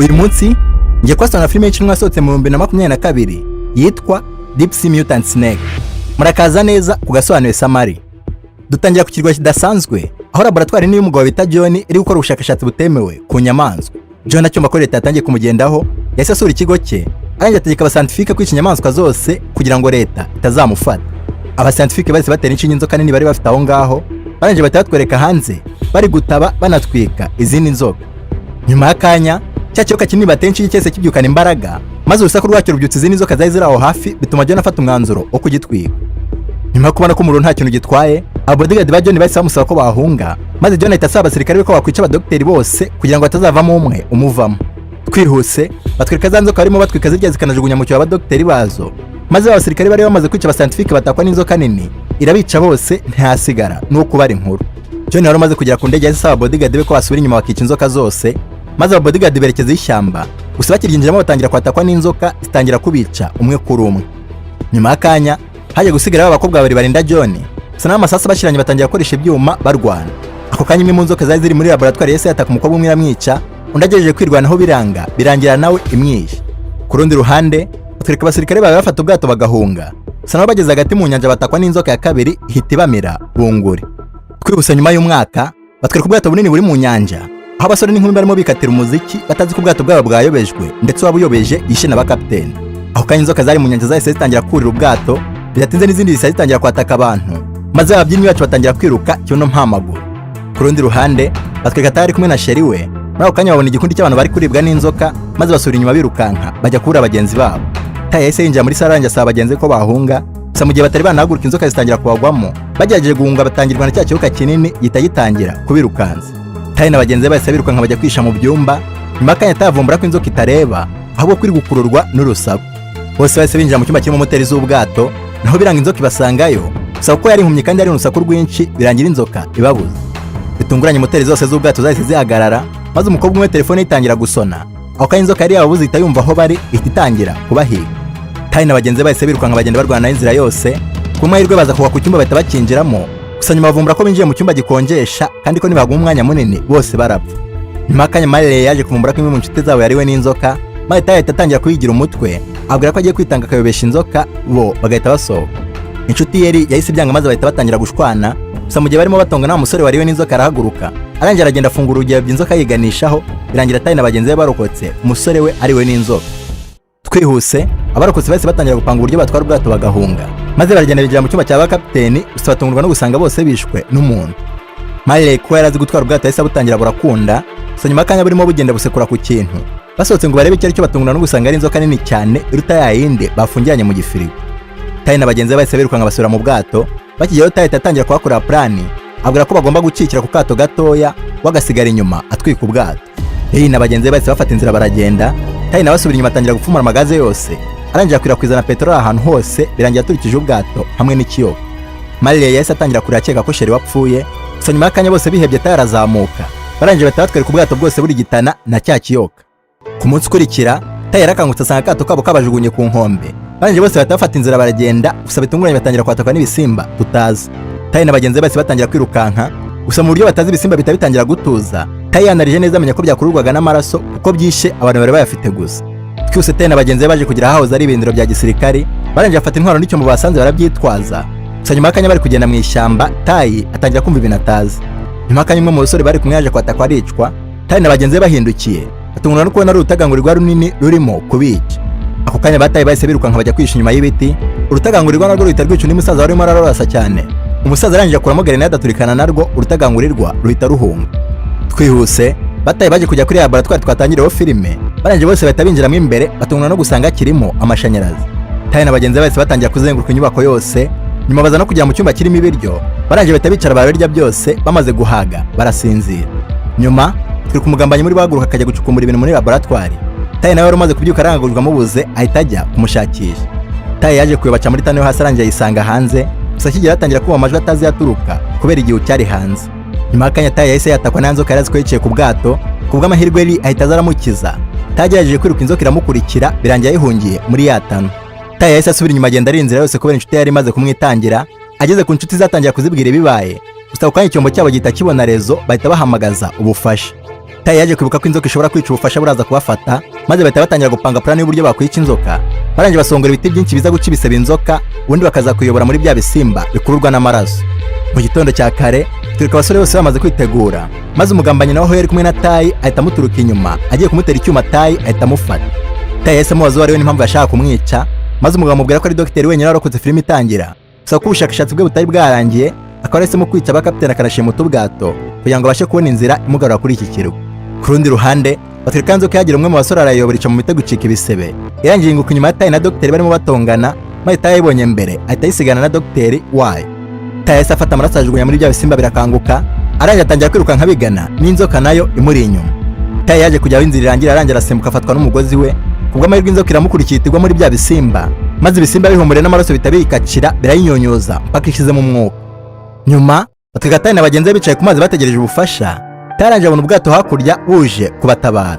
Uyu munsi ngiye kwasana filime y'icumi yasohotse mu 2022 yitwa Deep Sea Mutant Snake. Murakaza neza ku gasobanuye Samari. Dutangira ku kirwa kidasanzwe aho laboratoire ni y'umugabo bita John iri gukora ubushakashatsi butemewe ku nyamaswa. John acyo makore leta yatangiye kumugendaho yahise asura ikigo cye arangije ategeka abascientifique kwica inyamaswa zose kugira ngo leta itazamufata. Abascientifique bahise batera inshinge inzoka nini bari bafite aho ngaho barangije batatwereka hanze bari gutaba banatwika izindi nzoka. Nyuma y'akanya cya cyoka kinini batenshi cyese kibyukana imbaraga maze urusaku rwacyo rubyutse izindi nzoka zari ziri aho hafi bituma John afata umwanzuro wo kugitwika. Nyuma yo kubona ko umuriro nta kintu gitwaye abodyguard ba John bahise bamusaba ko bahunga maze John ahita asaba abasirikare be ko bakwica abadokiteri bose kugira ngo batazavamo umwe umuvamo. Twihuse batwereka za nzoka barimo batwika zirya zikanajugunya mu cyo abadokiteri bazo maze abasirikare bari bamaze kwica abascientifique batakwa n'inzoka nini irabica bose ntihasigara nuko bari inkuru. John yari amaze kugera ku ndege yahise asaba bodyguard be ko basubira inyuma bakica inzoka zose maze abodyguard berekeza ishyamba gusa bakiryinjiramo batangira kwatakwa n'inzoka zitangira kubica umwe kuri umwe. Nyuma y'akanya haje gusigara abakobwa babiri barinda John sana amasasa bashiranye batangira gukoresha ibyuma barwana. Ako kanya imwe mu nzoka zari ziri muri laboratoire yese yataka umukobwa umwe iramwica undi agejeje kwirwanaho birangira nawe imwishe. Ku rundi ruhande batwereka abasirikare bawe bafata ubwato bagahunga sana bageze hagati mu nyanja batakwa n'inzoka ya kabiri ihita ibamira bunguri. Twibuse nyuma y'umwaka batwereka ubwato bunini buri mu nyanja aho abasore n'inkumi barimo bikatira umuziki batazi ko ubwato bwabo bwayobejwe ndetse wabuyobeje yishe n'abakapiteni. Aho kanya inzoka zari mu nyanja zahise zitangira kurira ubwato bidatinze n'izindi zisa zitangira kwataka abantu maze ababyinnyi bacu batangira kwiruka cyono mpamaguru. Ku rundi ruhande batwereka atari kumwe na sheri we muri ako kanya babona igikundi cy'abantu bari kuribwa n'inzoka maze basubira inyuma birukanka bajya kubura abagenzi babo. Taye yahise yinjira muri sare asaba abagenzi ko bahunga gusa mu gihe batari banahaguruka inzoka zitangira kubagwamo bagerageje guhunga batangirwa na cya kiyoka kinini gitangira kubirukanza. Taye n'abagenzi bahise birukanka bajya kwisha mu byumba nyuma y'akanya atavumbura ko inzoka itareba ahubwo kuri gukururwa n'urusaku. Bose bahise binjira mu cyumba kirimo moteri z'ubwato naho biranga inzoka ibasangayo gusa kuko yari impumyi kandi ari urusaku rwinshi birangira inzoka ibabuza. Bitunguranye moteri zose z'ubwato zahise zihagarara maze umukobwa umwe telefone itangira gusona aho kanya inzoka yari yababuze ihita yumva aho bari ihita itangira kubahiga. Taye n'abagenzi bahise birukanka bagenda barwana inzira yose ku mahirwe baza kugwa ku cyumba bahita bakinjiramo gusa nyuma bavumbura ko binjiye mu cyumba gikonjesha kandi ko nibaguma umwanya munini bose barapfa. Nyuma y'akanya Marley yaje kuvumbura ko imwe mu nshuti zabo yariwe n'inzoka maze Taye ahita atangira kuyigira umutwe abwira ko agiye kwitanga akayobesha inzoka bo bagahita basohoka. Inshuti yari yahise ibyanga maze bahita batangira gushwana gusa mu gihe barimo batonga nta musore wariwe n'inzoka arahaguruka arangira aragenda afungura urugiye by'inzoka yiganishaho birangira Taye n'abagenzi be barokotse umusore we ariwe n'inzoka. Twihuse abarokotse bahise batangira gupanga uburyo batwara ubwato bagahunga maze baragenda bigira mu cyumba cya bakapiteni gusa batungurwa no gusanga bose bishwe n'umuntu. Marley ko yarazi gutwara ubwato yahise abutangira burakunda gusa nyuma y'akanya burimo bugenda busekura ku kintu basohotse ngo barebe icyo ari cyo batungurwa no gusanga ari inzoka nini cyane iruta yayindi bafungiranye mu gifirigo. Taye n'abagenzi bahise birukanka basubira mu bwato bakijyaho Taye atangira kuhakorera plani abwira ko bagomba gucikira ku kato gatoya wagasigara inyuma atwika ubwato. N'abagenzi bahise bafata inzira baragenda Taye nawe asubira inyuma atangira gupfumura amagaze yose arangira akwirakwiza na peteroli ahantu hose birangira aturikije ubwato hamwe n'ikiyoka. Marley yahise atangira kurakeka ko sheri wapfuye gusa nyuma y'akanya bose bihebye Taye arazamuka barangira bahita batwereka ubwato bwose buri gitana na cya kiyoka. Ku munsi ukurikira Taye yarakangutse asanga akato kabo kabajugunye ku nkombe barangira bose bahita bafata inzira baragenda gusa bitunguranye batangira kwatakwa n'ibisimba tutazi. Taye n'abagenzi bahise batangira kwirukanka gusa mu buryo batazi ibisimba bitangira gutuza. Taye yanarije neza amenya ko byakururwaga n'amaraso kuko byishe abantu bari bayafite gusa. Twese Taye n'abagenzi baje kugira ahahoze ari ibindiro bya gisirikare barangira afata intwaro n'icyo mu basanze barabyitwaza gusa nyuma y'akanya bari kugenda mu ishyamba Taye atangira kumva ibintu atazi. Nyuma y'akanya umwe mu basore bari kumwe yaje kwatakwa aricwa Taye n'abagenzi bahindukiye batungurwa no kubona urutagangurirwa runini rurimo kubica. Ako kanya bataye bahise birukanka bajya kwisha inyuma y'ibiti urutagangurirwa narwo ruhita rwica undi musaza warimo ararasa cyane umusaza arangije akuramo grenade aturikana narwo urutagangurirwa ruhita ruhunga. Twihuse bataye baje kujya kuri laboratoire twatangiriyeho filime barangije bose bahita binjiramo imbere batungurwa no gusanga kirimo amashanyarazi. Taye n'abagenzi bahise batangira kuzenguruka inyubako yose nyuma baza no kujya mu cyumba kirimo ibiryo barangije bahita bicara bararya byose bamaze guhaga barasinzira. Nyuma turi kumugambanyi muri bahaguruka akajya gucukumbura ibintu muri laboratoire. Taye nawe wari umaze kubyuka arangagurwa amubuze ahita ajya kumushakisha. Taye yaje kuyobaca muri tano yo hasi arangiye ayisanga hanze gusa akigera atangira kumva amajwi atazi yaturuka kubera igihe cyari hanze. Nyuma y'akanya Taye yahise yatakwa n'inzoka yarazi ko yicaye ku bwato kubw'amahirwe yari ahita azaramukiza. Taye yagerageje kwiruka inzoka iramukurikira birangira yihungiye muri yatano. Taye yahise asubira inyuma agenda ari inzira yose kubera inshuti yari imaze kumwitangira ageze ku nshuti zatangira kuzibwira ibibaye gusa ako kanya icyombo cyabo gihita kibona rezo bahita bahamagaza ubufasha. Tayi yaje kwibuka ko inzoka ishobora kwica ubufasha buraza kubafata, maze bahita batangira gupanga plan y'uburyo bakwica inzoka. Barangije basongora ibiti byinshi biza guca ibisebe inzoka, ubundi bakaza kuyobora muri bya bisimba bikururwa n'amaraso. Mu gitondo cya kare twereka abasore bose bamaze kwitegura, maze umugambanyi nawe aho yari kumwe na Tayi ahita amuturuka inyuma, agiye kumutera icyuma Tayi ahita amufata. Tayi yahise amubaza uwo ari we n'impamvu yashaka kumwica, maze umugabo amubwira ko ari dogiteri wenyine warokotse filime itangira, gusa ko ubushakashatsi bwe butari bwarangiye, akaba yahisemo kwica abakapiteni akanashimuta ubwato kugira ngo abashe kubona inzira imugarura kuri iki kirwa. Ku rundi ruhande batwereka inzoka yagira umwe mu basore arayobora ica mu mitego icika ibisebe, irangiye inguka inyuma ya Tayi na dogiteri barimo batongana, maze Tayi ayibonye mbere ahita yisigana na dogiteri wayo. Tayi yahise afata amaraso ajugunya muri bya bisimba birakanguka, arangije atangira kwiruka nk'abigana n'inzoka nayo imuri inyuma. Tayi yaje kujya aho inzira irangira, arangira arasimbuka afatwa n'umugozi we, kubw'amahirwe inzoka iramukurikiye igwa muri bya bisimba, maze ibisimba bihumuriye n'amaraso bitabikacira birayinyonyuza mpaka ishize mu mwuka. Nyuma batwereka Tayi na bagenzi be bicaye ku mazi bategereje ubufasha. Tayi arangije abona ubwato hakurya buje kubatabara.